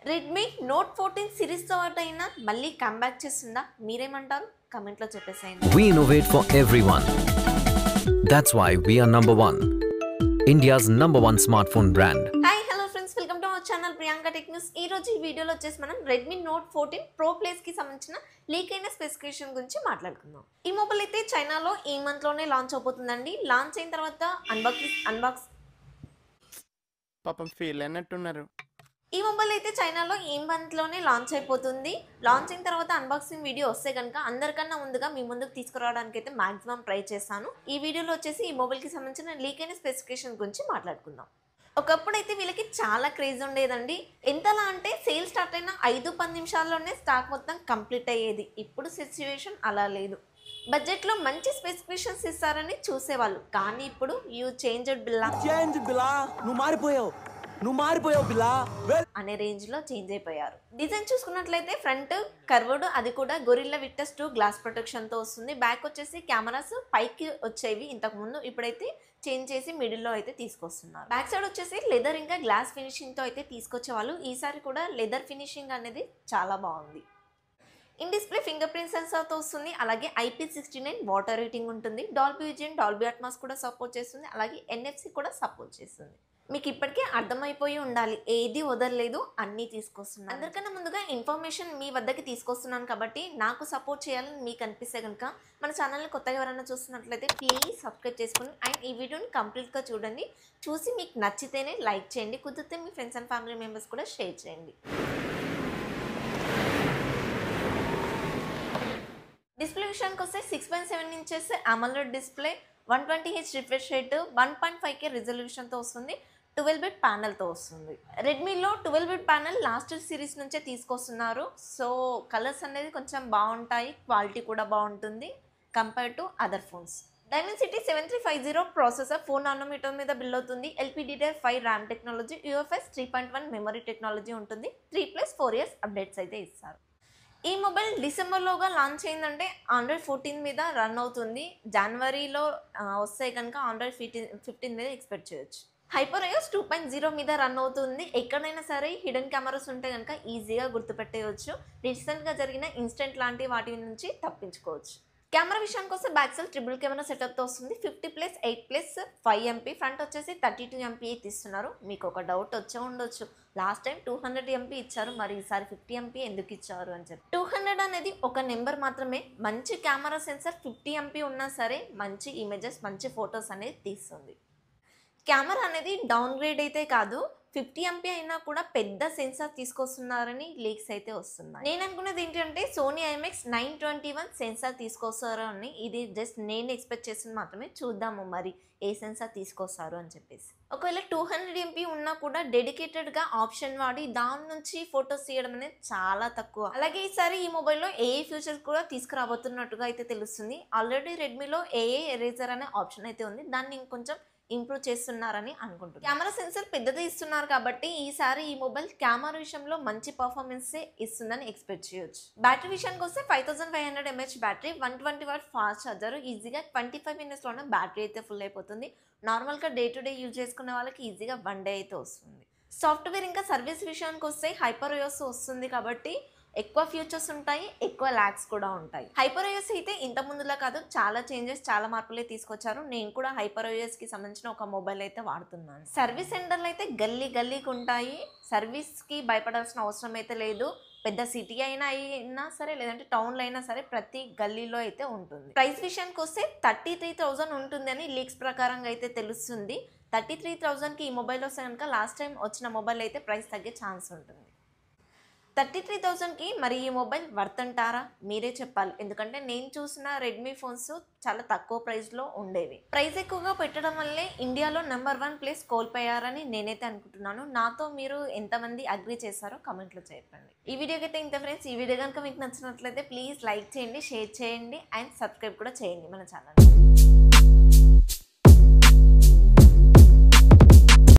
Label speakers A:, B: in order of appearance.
A: Redmi note 14 సిరీస్తో అయినా మళ్ళీ comeback చేస్తుందా? మీరేమంటారు? కమెంట్లో చెప్పేసేయండి.
B: We innovate for everyone. That's why we are number one. India's number one smartphone brand.
A: Hi hello friends, welcome to our channel Priyanka tech news. ఈ రోజు ఈ వీడియోలో వచ్చేసి మనం రెడ్మీ నోట్ 14 ప్రో ప్లేస్కి సంబంధించిన లీక్ అయిన స్పెసిఫికేషన్ గురించి మాట్లాడుకుందాం. ఈ మొబైల్ అయితే చైనాలో ఈ మంత్లోనే లాంచ్ అవబోతుందండి. లాంచ్ అయిన తర్వాత అన్బాక్స్
C: పాపం ఫీల్ అయినట్టున్నారు.
A: ఈ మొబైల్ అయితే చైనాలో ఈ మంత్లోనే లాంచ్ అయిపోతుంది. లాంచ్ అయిన తర్వాత అన్బాక్సింగ్ వీడియో వస్తే కనుక అందరికన్నా ముందుగా మీ ముందుకు తీసుకురావడానికి అయితే మాక్సిమం ట్రై చేస్తాను. ఈ వీడియోలో వచ్చేసి ఈ మొబైల్కి సంబంధించిన లీక్ అయిన స్పెసిఫికేషన్ గురించి మాట్లాడుకుందాం. ఒకప్పుడైతే వీళ్ళకి చాలా క్రేజ్ ఉండేదండి. ఎంతలా అంటే సేల్ స్టార్ట్ అయిన 5-10 నిమిషాల్లోనే స్టాక్ మొత్తం కంప్లీట్ అయ్యేది. ఇప్పుడు సిచ్యువేషన్ అలా లేదు. బడ్జెట్లో మంచి స్పెసిఫికేషన్స్ ఇస్తారని చూసేవాళ్ళు, కానీ ఇప్పుడు యూ చేంజ్డ్ బిల్లా
D: బిల్లా
A: అనే రేంజ్ లో చేంజ్ అయిపోయారు. డిజైన్ చూసుకున్నట్లయితే ఫ్రంట్ కర్వ్డ్, అది కూడా గొరిల్లా విక్టస్ 2 గ్లాస్ ప్రొటెక్షన్ తో వస్తుంది. బ్యాక్ వచ్చేసి కెమెరాస్ పైకి వచ్చేవి ఇంతకు ముందు, ఇప్పుడైతే చేంజ్ చేసి మిడిల్ లో అయితే తీసుకొస్తున్నారు. బ్యాక్ సైడ్ వచ్చేసి లెదర్ ఇంకా గ్లాస్ ఫినిషింగ్ తో అయితే తీసుకొచ్చేవాళ్ళు. ఈసారి కూడా లెదర్ ఫినిషింగ్ అనేది చాలా బాగుంది. ఇన్ డిస్ప్లే ఫింగర్ ప్రింట్ సెన్సార్తో వస్తుంది. అలాగే IP69 వాటర్ రేటింగ్ ఉంటుంది. డాల్బీ విజన్, డాల్బీ అట్మాస్ కూడా సపోర్ట్ చేస్తుంది. అలాగే NFC కూడా సపోర్ట్ చేస్తుంది. మీకు ఇప్పటికే అర్థమైపోయి ఉండాలి, ఏది వదలలేదు, అన్నీ తీసుకొస్తున్నాను. అందరికన్నా ముందుగా ఇన్ఫర్మేషన్ మీ వద్దకి తీసుకొస్తున్నాను కాబట్టి నాకు సపోర్ట్ చేయాలని మీకు అనిపిస్తే కనుక మన ఛానల్ని కొత్తగా ఎవరైనా చూస్తున్నట్లయితే ప్లీజ్ సబ్స్క్రైబ్ చేసుకుని అండ్ ఈ వీడియోని కంప్లీట్గా చూడండి. చూసి మీకు నచ్చితేనే లైక్ చేయండి, కుదిరితే మీ ఫ్రెండ్స్ అండ్ ఫ్యామిలీ మెంబర్స్ కూడా షేర్ చేయండి. డిస్ప్లే విషయానికి వస్తే 6.7 inches AMOLED display, 120Hz refresh rate, 1.5K రిజల్యూషన్తో వస్తుంది. 12-bit ప్యానెల్తో వస్తుంది. రెడ్మీలో 12-bit ప్యానెల్ లాస్ట్ సిరీస్ నుంచే తీసుకొస్తున్నారు. సో కలర్స్ అనేది కొంచెం బాగుంటాయి, క్వాలిటీ కూడా బాగుంటుంది compare to other phones. Dimensity 7350 processor, 4 nanometre మీద బిల్డ్ అవుతుంది. LPDDR5 RAM technology, UFS 3.1 memory technology ఉంటుంది. 3+4 years అప్డేట్స్ అయితే ఇస్తారు. ఈ మొబైల్ డిసెంబర్లోగా లాంచ్ అయిందంటే Android 14 మీద రన్ అవుతుంది. జనవరిలో వస్తే కనుక Android 15 మీద ఎక్స్పెక్ట్ చేయొచ్చు. HyperOS 2.0 మీద రన్ అవుతుంది. ఎక్కడైనా సరే హిడెన్ కెమెరాస్ ఉంటే కనుక ఈజీగా గుర్తుపెట్టేయచ్చు. రీసెంట్గా జరిగిన ఇన్సిడెంట్ లాంటి వాటి నుంచి తప్పించుకోవచ్చు. కెమెరా విషయానికి వస్తే బ్యాక్ సైడ్ ట్రిపుల్ కెమెరా సెటప్తో వస్తుంది. 50+8+5 MP, ఫ్రంట్ వచ్చేసి 32 MP తీస్తున్నారు. మీకు ఒక డౌట్ వచ్చే ఉండొచ్చు, లాస్ట్ టైం 200 MP ఇచ్చారు, మరి ఈసారి 50 MP ఎందుకు ఇచ్చారు అని చెప్పి. 200 అనేది ఒక నెంబర్ మాత్రమే. మంచి కెమెరా సెన్సార్ 50 MP ఉన్నా సరే మంచి ఇమేజెస్, మంచి ఫొటోస్ అనేది తీస్తుంది. కెమెరా అనేది డౌన్ గ్రేడ్ అయితే కాదు, 50 MP అయినా కూడా పెద్ద సెన్సార్ తీసుకొస్తున్నారని లీక్స్ అయితే వస్తున్నాయి. నేను అనుకున్నది ఏంటంటే సోనీ IMX921 సెన్సార్ తీసుకొస్తారు అని. ఇది జస్ట్ నేను ఎక్స్పెక్ట్ చేసింది మాత్రమే. చూద్దాము మరి ఏ సెన్సార్ తీసుకొస్తారు అని చెప్పేసి. ఒకవేళ 200 MP ఉన్నా కూడా డెడికేటెడ్గా ఆప్షన్ వాడి దాని నుంచి ఫొటోస్ తీయడం అనేది చాలా తక్కువ. అలాగే ఈసారి ఈ మొబైల్లో AI ఫీచర్స్ కూడా తీసుకురాబోతున్నట్టుగా అయితే తెలుస్తుంది. ఆల్రెడీ రెడ్మీలో AI ఎరేజర్ అనే ఆప్షన్ అయితే ఉంది, దాన్ని ఇంకొంచెం ఇంప్రూవ్ చేస్తున్నారని అనుకుంటున్నాను. కెమెరా సెన్సర్ పెద్దది ఇస్తున్నారు కాబట్టి ఈసారి ఈ మొబైల్ కెమెరా విషయంలో మంచి పర్ఫార్మెన్సే ఇస్తుందని ఎక్స్పెక్ట్ చేయొచ్చు. బ్యాటరీ విషయానికి వస్తే 5500 mAh battery, 120W fast charger. ఈజీగా 25 minutesలోనే బ్యాటరీ అయితే ఫుల్ అయిపోతుంది. నార్మల్గా డే టు డే యూజ్ చేసుకునే వాళ్ళకి ఈజీగా 1 day అయితే వస్తుంది. సాఫ్ట్వేర్ ఇంకా సర్వీస్ విషయానికి వస్తే HyperOS వస్తుంది కాబట్టి ఎక్కువ ఫీచర్స్ ఉంటాయి, ఎక్కువ ల్యాగ్స్ కూడా ఉంటాయి. HyperOS అయితే ఇంత ముందులా కాదు, చాలా చేంజెస్, చాలా మార్పులే తీసుకొచ్చారు. నేను కూడా HyperOSకి సంబంధించిన ఒక మొబైల్ అయితే వాడుతున్నాను. సర్వీస్ సెంటర్లు అయితే గల్లీకి ఉంటాయి. సర్వీస్కి భయపడాల్సిన అవసరం అయితే లేదు. పెద్ద సిటీ అయినా సరే, లేదంటే టౌన్లో అయినా సరే, ప్రతి గల్లీలో అయితే ఉంటుంది. ప్రైస్ విషయానికి వస్తే 33,000 ఉంటుంది అని లీక్స్ ప్రకారంగా అయితే తెలుస్తుంది. 33,000కి ఈ మొబైల్ వస్తే కనుక లాస్ట్ టైం వచ్చిన మొబైల్ అయితే ప్రైస్ తగ్గే ఛాన్స్ ఉంటుంది. 33,000కి మరి ఈ మొబైల్ వర్త్ అంటారా? మీరే చెప్పాలి. ఎందుకంటే నేను చూసిన రెడ్మీ ఫోన్స్ చాలా తక్కువ ప్రైస్లో ఉండేవి. ప్రైస్ ఎక్కువగా పెట్టడం వల్లే ఇండియాలో నెంబర్ 1 ప్లేస్ కోల్పోయారని నేనైతే అనుకుంటున్నాను. నాతో మీరు ఎంతమంది అగ్రీ చేశారో కమెంట్లో చెప్పండి. ఈ వీడియోకి అయితే ఇంత ఫ్రెండ్స్. ఈ వీడియో కనుక మీకు నచ్చినట్లయితే ప్లీజ్ లైక్ చేయండి, షేర్ చేయండి అండ్ సబ్స్క్రైబ్ కూడా చేయండి మన ఛానల్.